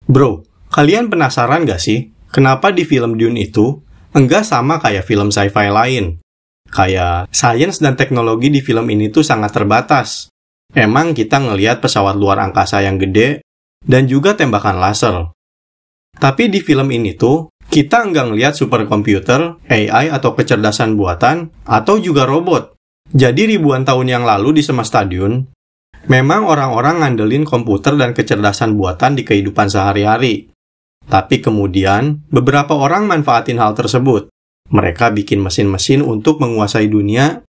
Bro, kalian penasaran gak sih, kenapa di film Dune itu enggak sama kayak film sci-fi lain? Kayak sains dan teknologi di film ini tuh sangat terbatas. Emang kita ngelihat pesawat luar angkasa yang gede dan juga tembakan laser. Tapi di film ini tuh, kita enggak ngelihat superkomputer, AI atau kecerdasan buatan, atau juga robot. Jadi ribuan tahun yang lalu di semesta Dune, memang orang-orang ngandelin komputer dan kecerdasan buatan di kehidupan sehari-hari. Tapi kemudian, beberapa orang manfaatin hal tersebut. Mereka bikin mesin-mesin untuk menguasai dunia,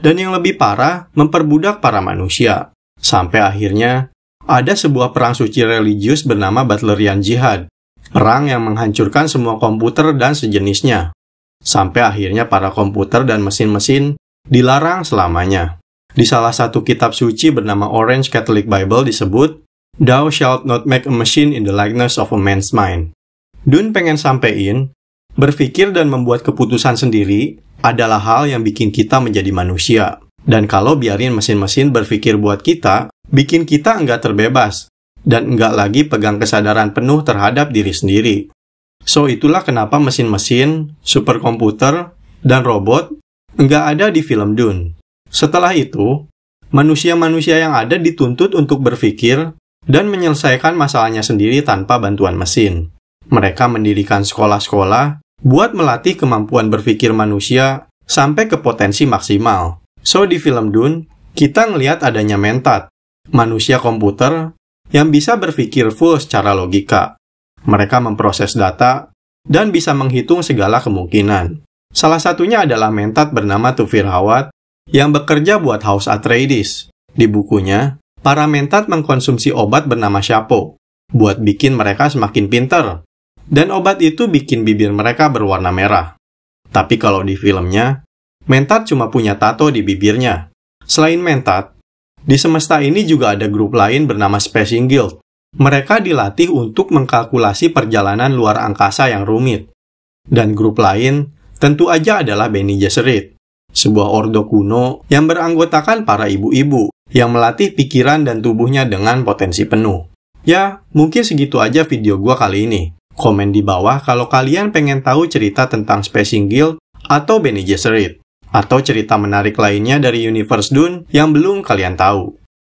dan yang lebih parah, memperbudak para manusia. Sampai akhirnya, ada sebuah perang suci religius bernama Butlerian Jihad. Perang yang menghancurkan semua komputer dan sejenisnya. Sampai akhirnya para komputer dan mesin-mesin dilarang selamanya. Di salah satu kitab suci bernama Orange Catholic Bible disebut, "Thou shalt not make a machine in the likeness of a man's mind." Dune pengen sampein, berpikir dan membuat keputusan sendiri adalah hal yang bikin kita menjadi manusia. Dan kalau biarin mesin-mesin berpikir buat kita, bikin kita enggak terbebas, dan enggak lagi pegang kesadaran penuh terhadap diri sendiri. So itulah kenapa mesin-mesin, superkomputer, dan robot enggak ada di film Dune. Setelah itu, manusia-manusia yang ada dituntut untuk berpikir dan menyelesaikan masalahnya sendiri tanpa bantuan mesin. Mereka mendirikan sekolah-sekolah buat melatih kemampuan berpikir manusia sampai ke potensi maksimal. So, di film Dune, kita ngelihat adanya Mentat, manusia komputer yang bisa berpikir full secara logika. Mereka memproses data dan bisa menghitung segala kemungkinan. Salah satunya adalah Mentat bernama Thufir Hawat yang bekerja buat House Atreides. Di bukunya, para Mentat mengkonsumsi obat bernama Shapo buat bikin mereka semakin pintar. Dan obat itu bikin bibir mereka berwarna merah. Tapi kalau di filmnya, Mentat cuma punya tato di bibirnya. Selain Mentat, di semesta ini juga ada grup lain bernama Spacing Guild. Mereka dilatih untuk mengkalkulasi perjalanan luar angkasa yang rumit. Dan grup lain tentu aja adalah Bene Gesserit, sebuah ordo kuno yang beranggotakan para ibu-ibu yang melatih pikiran dan tubuhnya dengan potensi penuh. Ya, mungkin segitu aja video gua kali ini. Komen di bawah kalau kalian pengen tahu cerita tentang Spacing Guild atau Bene Gesserit, atau cerita menarik lainnya dari Universe Dune yang belum kalian tahu.